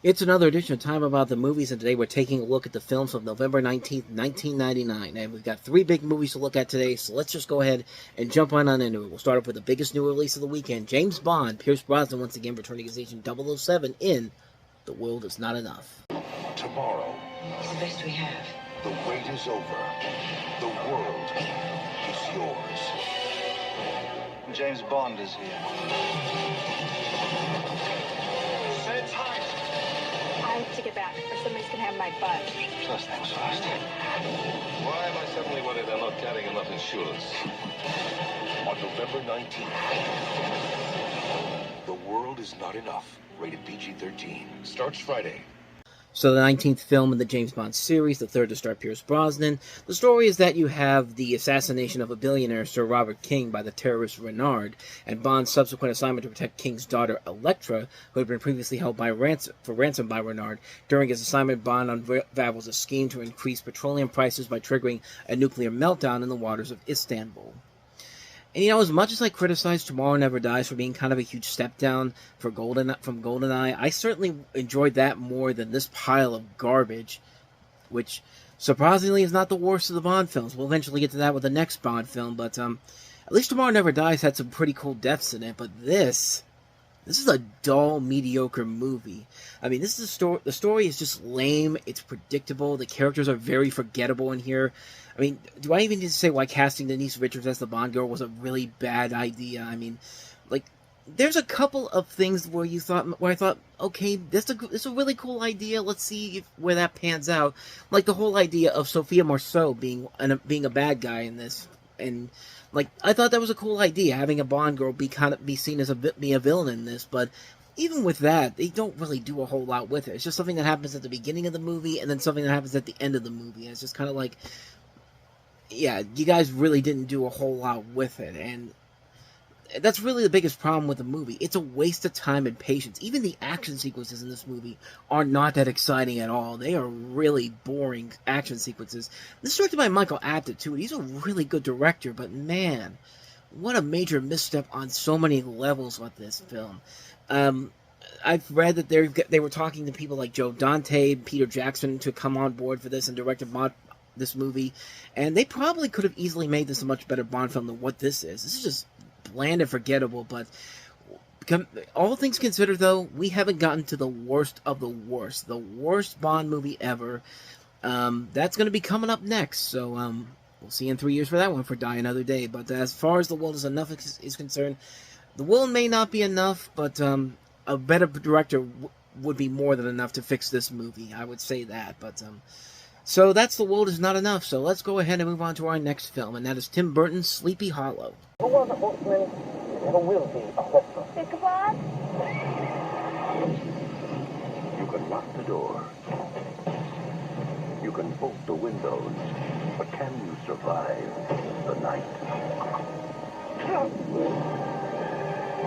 It's another edition of Time About the Movies, and today we're taking a look at the films of November 19th, 1999. And we've got three big movies to look at today, so let's just go ahead and jump on into it. We'll start off with the biggest new release of the weekend, James Bond. Pierce Brosnan once again returning as Agent 007 in The World Is Not Enough. Tomorrow, It's the best we have. the wait is over. The world is yours. James Bond is here. Sit tight. I have to get back, or somebody's gonna have my butt. First things first. Why am I suddenly worried I'm not carrying enough insurance? On November 19th, The World Is Not Enough, rated PG-13, starts Friday. So the 19th film in the James Bond series, the third to star Pierce Brosnan. The story is that you have the assassination of a billionaire, Sir Robert King, by the terrorist Renard, and Bond's subsequent assignment to protect King's daughter, Elektra, who had been previously held for ransom by Renard. During his assignment, Bond unravels a scheme to increase petroleum prices by triggering a nuclear meltdown in the waters of Istanbul. And as much as I criticize Tomorrow Never Dies for being kind of a huge step down from GoldenEye, I certainly enjoyed that more than this pile of garbage, which surprisingly is not the worst of the Bond films. We'll eventually get to that with the next Bond film, but at least Tomorrow Never Dies had some pretty cool deaths in it, but this is a dull, mediocre movie. I mean, this is the story is just lame, it's predictable, the characters are very forgettable in here. I mean, do I even need to say why casting Denise Richards as the Bond girl was a really bad idea? I mean, like, there's a couple of things where I thought, okay, this is a really cool idea. Let's see where that pans out. Like the whole idea of Sophia Marceau being a bad guy in this, and like I thought that was a cool idea, having a Bond girl be seen as a villain in this, but. Even with that, they don't really do a whole lot with it. It's just something that happens at the beginning of the movie, and then something that happens at the end of the movie. And it's just kind of like, yeah, you guys really didn't do a whole lot with it, and that's really the biggest problem with the movie. It's a waste of time and patience. Even the action sequences in this movie are not that exciting at all. They are really boring action sequences. This is directed by Michael Apted, too, and he's a really good director, but man, what a major misstep on so many levels with this film. I've read that they were talking to people like Joe Dante, Peter Jackson to come on board for this and direct this movie, and they probably could have easily made this a much better Bond film than what this is. This is just bland and forgettable, but all things considered, though, we haven't gotten to the worst of the worst Bond movie ever. That's going to be coming up next, so we'll see you in 3 years for that one, for Die Another Day. But as far as The World Is Enough is concerned, the world may not be enough, but a better director would be more than enough to fix this movie. I would say that. But so that's The World Is Not Enough. So let's go ahead and move on to our next film, and that is Tim Burton's Sleepy Hollow. Who was a horseman? Never will be a horseman. Ichabod? You can lock the door. You can bolt the windows. But can you survive the night?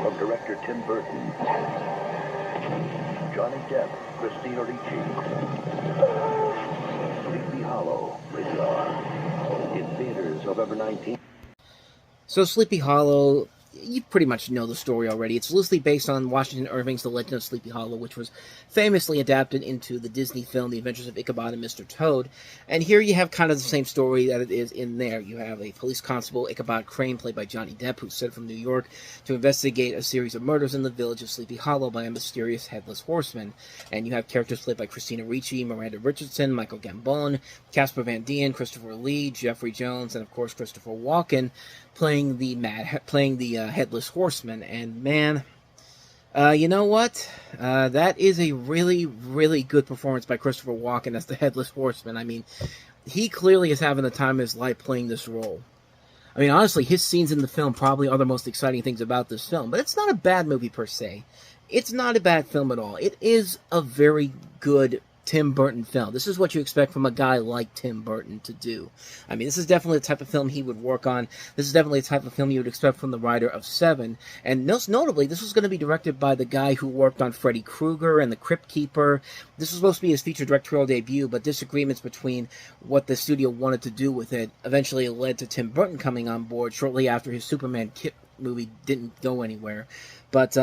From director Tim Burton, Johnny Depp, Christina Ricci. Sleepy Hollow, rated R. In theaters November 19th. So Sleepy Hollow, you pretty much know the story already. It's loosely based on Washington Irving's The Legend of Sleepy Hollow, which was famously adapted into the Disney film The Adventures of Ichabod and Mr. Toad. And here you have kind of the same story that it is in there. You have a police constable, Ichabod Crane, played by Johnny Depp, who's sent from New York to investigate a series of murders in the village of Sleepy Hollow by a mysterious headless horseman. And you have characters played by Christina Ricci, Miranda Richardson, Michael Gambon, Casper Van Dien, Christopher Lee, Jeffrey Jones, and of course Christopher Walken, playing the headless horseman. And man, you know what? That is a really, really good performance by Christopher Walken as the headless horseman. I mean, he clearly is having the time of his life playing this role. I mean, honestly, his scenes in the film probably are the most exciting things about this film. But it's not a bad movie per se. It's not a bad film at all. It is a very good Tim Burton film. This is what you expect from a guy like Tim Burton to do. I mean, this is definitely the type of film he would work on. This is definitely the type of film you would expect from the writer of Seven. And most notably, this was going to be directed by the guy who worked on Freddy Krueger and The Crypt Keeper. This was supposed to be his feature directorial debut, but disagreements between what the studio wanted to do with it eventually led to Tim Burton coming on board shortly after his Superman movie didn't go anywhere. But,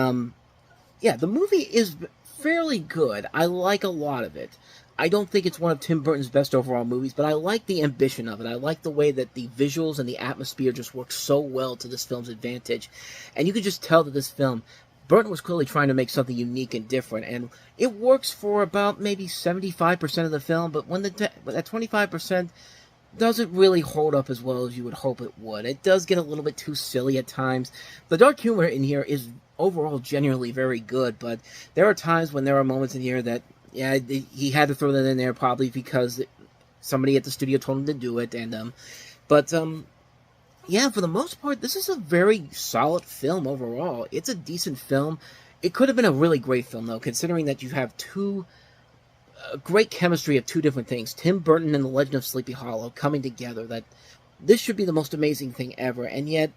yeah, the movie is fairly good. I like a lot of it. I don't think it's one of Tim Burton's best overall movies, but I like the ambition of it. I like the way that the visuals and the atmosphere just work so well to this film's advantage. And you could just tell that this film, Burton was clearly trying to make something unique and different, and it works for about maybe 75% of the film, but when that 25% doesn't really hold up as well as you would hope it would. It does get a little bit too silly at times. The dark humor in here is overall genuinely very good, but there are times when there are moments in here that, yeah, he had to throw that in there probably because somebody at the studio told him to do it, and, yeah, for the most part, this is a very solid film overall. It's a decent film. It could have been a really great film, though, considering that you have great chemistry of two different things. Tim Burton and The Legend of Sleepy Hollow coming together. That this should be the most amazing thing ever, and yet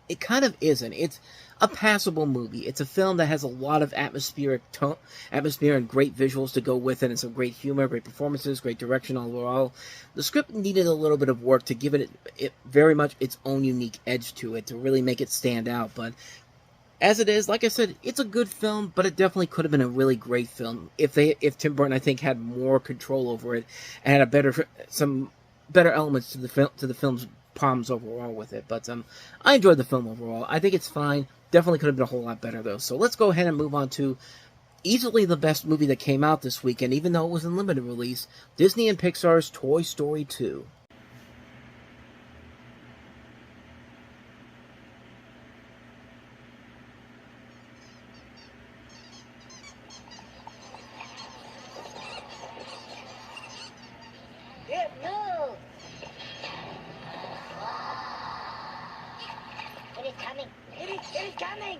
it kind of isn't. It's a passable movie. It's a film that has a lot of atmosphere and great visuals to go with it, and some great humor, great performances, great direction overall. The script needed a little bit of work to give it very much its own unique edge to it, to really make it stand out, but as it is, like I said, it's a good film, but it definitely could have been a really great film if Tim Burton, I think, had more control over it and had some better elements to the film's problems overall with it. But I enjoyed the film overall. I think it's fine. Definitely could have been a whole lot better, though. So let's go ahead and move on to easily the best movie that came out this weekend, even though it was in limited release, Disney and Pixar's Toy Story 2. It moves! It is coming! It is coming!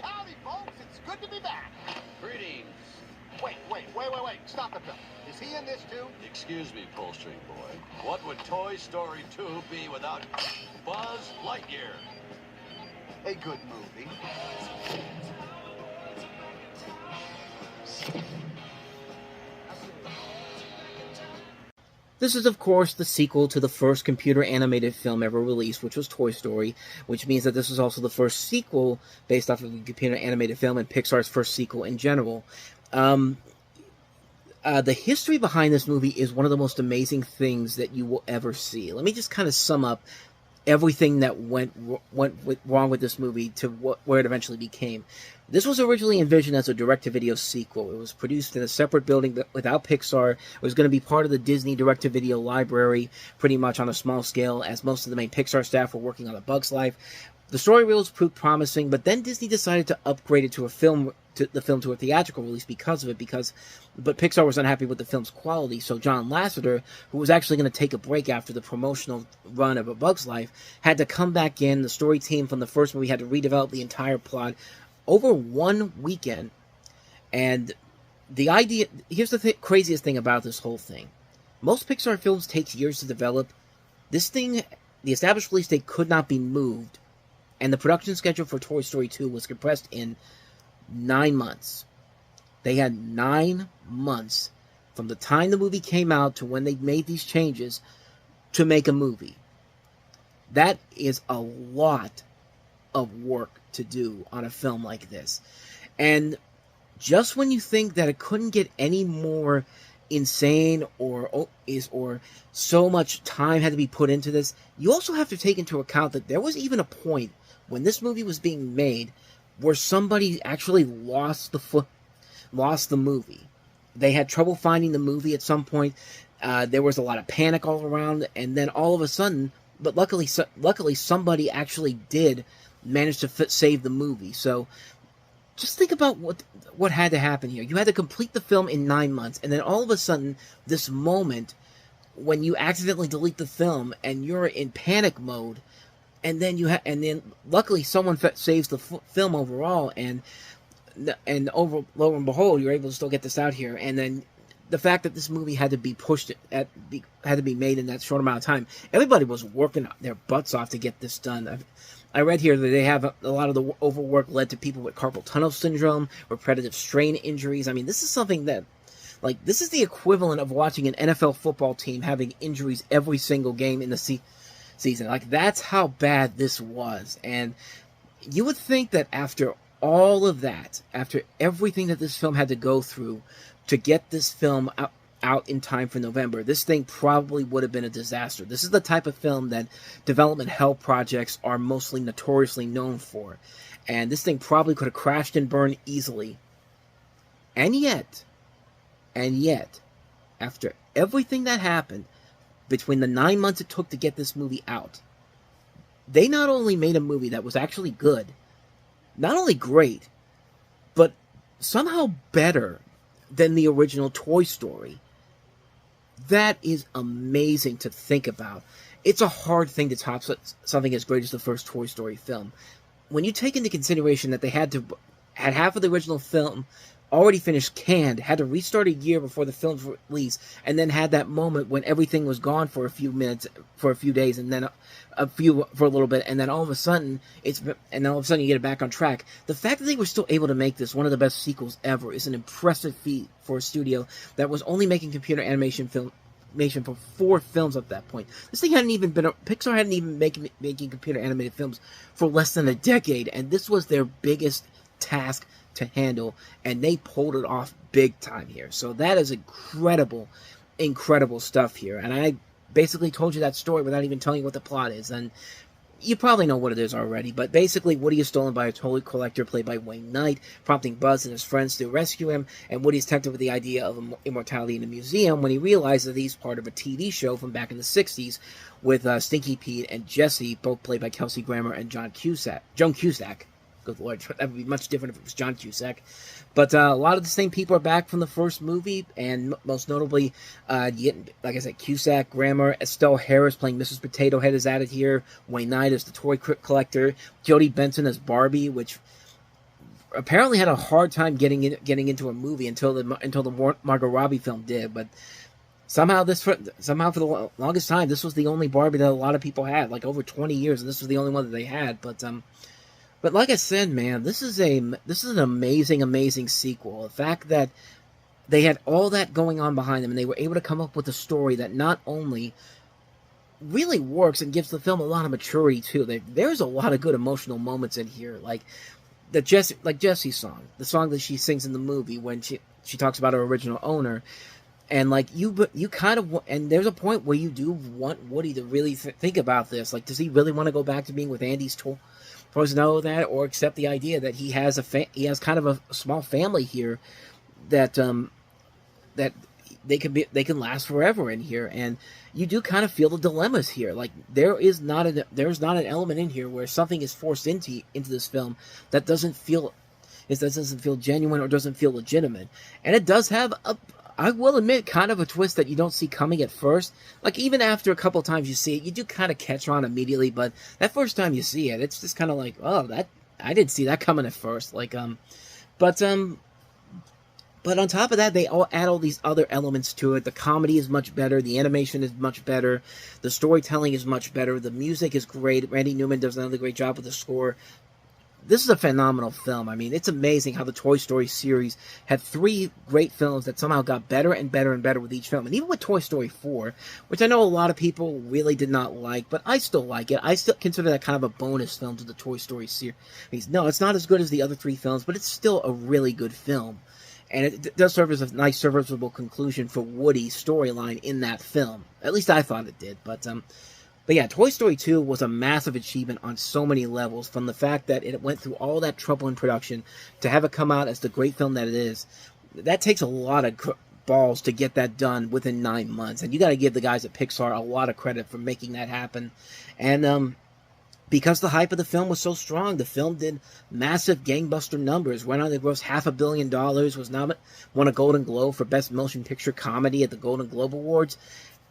Howdy, folks! It's good to be back! Greetings. Wait. Stop the film. Is he in this too? Excuse me, Pull String Boy. What would Toy Story 2 be without Buzz Lightyear? A good movie. This is, of course, the sequel to the first computer-animated film ever released, which was Toy Story, which means that this is also the first sequel based off of the computer-animated film and Pixar's first sequel in general. The history behind this movie is one of the most amazing things that you will ever see. Let me just kind of sum up everything that went wrong with this movie to where it eventually became. This was originally envisioned as a direct-to-video sequel. It was produced in a separate building without Pixar. It was going to be part of the Disney direct-to-video library, pretty much on a small scale, as most of the main Pixar staff were working on A Bug's Life. The story reels proved promising, but then Disney decided to upgrade it to the film to a theatrical release because of it, but Pixar was unhappy with the film's quality, so John Lasseter, who was actually going to take a break after the promotional run of A Bug's Life, had to come back in. The story team from the first movie had to redevelop the entire plot over one weekend, and here's the craziest thing about this whole thing. Most Pixar films take years to develop. This thing, the established release date could not be moved, and the production schedule for Toy Story 2 was compressed in 9 months. They had 9 months from the time the movie came out to when they made these changes to make a movie. That is a lot of work to do on a film like this. And just when you think that it couldn't get any more insane or so much time had to be put into this, you also have to take into account that there was even a point when this movie was being made where somebody actually lost the movie. They had trouble finding the movie at some point. There was a lot of panic all around, and then all of a sudden, but luckily somebody actually did manage to save the movie. So just think about what had to happen here. You had to complete the film in 9 months, and then all of a sudden, this moment when you accidentally delete the film and you're in panic mode, and then luckily someone saves the film overall, and lo and behold, you're able to still get this out here. And then the fact that this movie had to be had to be made in that short amount of time, everybody was working their butts off to get this done. I read here that they have a lot of the overwork led to people with carpal tunnel syndrome, repetitive strain injuries. I mean, this is something that Like, this is the equivalent of watching an NFL football team having injuries every single game in the season. Like, that's how bad this was. And you would think that after all of that, after everything that this film had to go through to get this film out in time for November, this thing probably would have been a disaster. This is the type of film that development hell projects are mostly notoriously known for. And this thing probably could have crashed and burned easily. And yet, after everything that happened, between the 9 months it took to get this movie out, they not only made a movie that was actually good, not only great, but somehow better than the original Toy Story. That is amazing to think about. It's a hard thing to top something as great as the first Toy Story film. When you take into consideration that they had half of the original film already finished, canned, had to restart a year before the film's release, and then had that moment when everything was gone for a few minutes, for a few days, and then for a little bit, and then all of a sudden you get it back on track. The fact that they were still able to make this one of the best sequels ever is an impressive feat for a studio that was only making computer animation for 4 films at that point. Pixar hadn't even been making computer animated films for less than a decade, and this was their biggest task to handle, and they pulled it off big time here. So that is incredible stuff here. And I basically told you that story without even telling you what the plot is, and you probably know what it is already. But basically, Woody is stolen by a toy collector played by Wayne Knight, prompting Buzz and his friends to rescue him, and Woody is tempted with the idea of immortality in a museum when he realizes that he's part of a TV show from back in the 60s with Stinky Pete and Jessie, both played by Kelsey Grammer and Joan Cusack. Good Lord, that would be much different if it was John Cusack. But a lot of the same people are back from the first movie, and most notably, like I said, Cusack, Grammer, Estelle Harris playing Mrs. Potato Head is added here. Wayne Knight as the toy collector. Jodie Benson as Barbie, which apparently had a hard time getting into a movie until the Margot Robbie film did. But somehow for the longest time, this was the only Barbie that a lot of people had, like over 20 years, and this was the only one that they had. But like I said, man, this is an amazing sequel. The fact that they had all that going on behind them, and they were able to come up with a story that not only really works and gives the film a lot of maturity too. There's a lot of good emotional moments in here, like Jessie's song, the song that she sings in the movie when she talks about her original owner. And like you kind of, and there's a point where you do want Woody to really think about this. Like, does he really want to go back to being with Andy's toy? For us to know that, or accept the idea that he has kind of a small family here, that they can last forever in here, and you do kind of feel the dilemmas here. Like there's not an element in here where something is forced into this film that doesn't feel genuine or doesn't feel legitimate, and it does have I will admit, kind of a twist that you don't see coming at first. Like, even after a couple times you see it, you do kind of catch on immediately, but that first time you see it, it's just kind of like, oh, I didn't see that coming at first. Like, but on top of that, they all add all these other elements to it. The comedy is much better, the animation is much better, the storytelling is much better, the music is great. Randy Newman does another great job with the score. This is a phenomenal film. I mean, it's amazing how the Toy Story series had 3 great films that somehow got better and better and better with each film. And even with Toy Story 4, which I know a lot of people really did not like, but I still like it. I still consider that kind of a bonus film to the Toy Story series. No, it's not as good as the other 3 films, but it's still a really good film. And it does serve as a nice, serviceable conclusion for Woody's storyline in that film. At least I thought it did. But yeah, Toy Story 2 was a massive achievement on so many levels, from the fact that it went through all that trouble in production to have it come out as the great film that it is. That takes a lot of balls to get that done within 9 months, and you got to give the guys at Pixar a lot of credit for making that happen. And because the hype of the film was so strong, the film did massive gangbuster numbers, went on to gross $500 million, won a Golden Globe for Best Motion Picture Comedy at the Golden Globe Awards.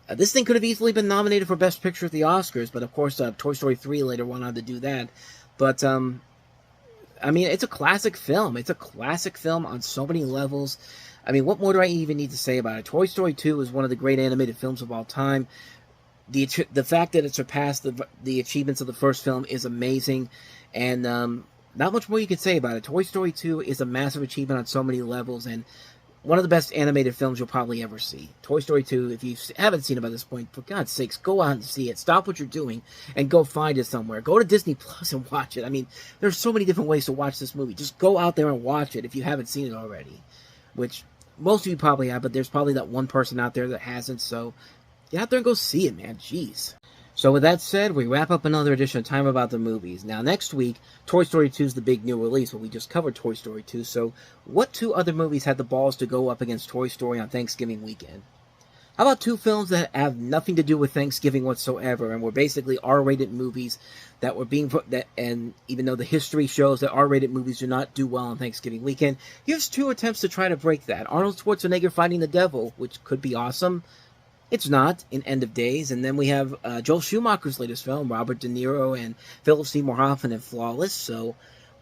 This thing could have easily been nominated for Best Picture at the Oscars, but of course Toy Story 3 later went on to do that. But, I mean, it's a classic film. It's a classic film on so many levels. I mean, what more do I even need to say about it? Toy Story 2 is one of the great animated films of all time. The fact that it surpassed the achievements of the first film is amazing, and not much more you can say about it. Toy Story 2 is a massive achievement on so many levels, and one of the best animated films you'll probably ever see. Toy Story 2, if you haven't seen it by this point, for God's sakes, go out and see it. Stop what you're doing and go find it somewhere. Go to Disney Plus and watch it. I mean, there's so many different ways to watch this movie. Just go out there and watch it if you haven't seen it already. Which most of you probably have, but there's probably that one person out there that hasn't, so get out there and go see it, man. Jeez. So with that said, we wrap up another edition of Time About the Movies. Now, next week, Toy Story 2 is the big new release, but we just covered Toy Story 2, so what two other movies had the balls to go up against Toy Story on Thanksgiving weekend? How about two films that have nothing to do with Thanksgiving whatsoever, and were basically R-rated movies that were being put, and even though the history shows that R-rated movies do not do well on Thanksgiving weekend, here's two attempts to try to break that. Arnold Schwarzenegger fighting the devil, which could be awesome. It's not, in End of Days. And then we have Joel Schumacher's latest film, Robert De Niro and Philip Seymour Hoffman in Flawless. So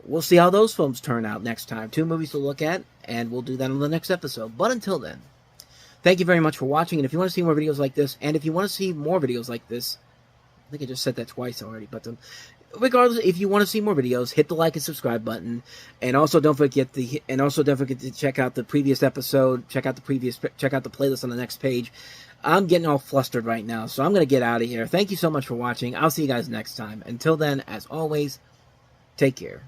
we'll see how those films turn out next time. Two movies to look at, and we'll do that on the next episode. But until then, thank you very much for watching. And if you want to see more videos like this, and if you want to see more videos like this, I think I just said that twice already, but regardless, if you want to see more videos, hit the like and subscribe button, and also don't forget to check out the previous episode, check out the playlist on the next page. I'm getting all flustered right now, so I'm going to get out of here. Thank you so much for watching. I'll see you guys next time. Until then, as always, take care.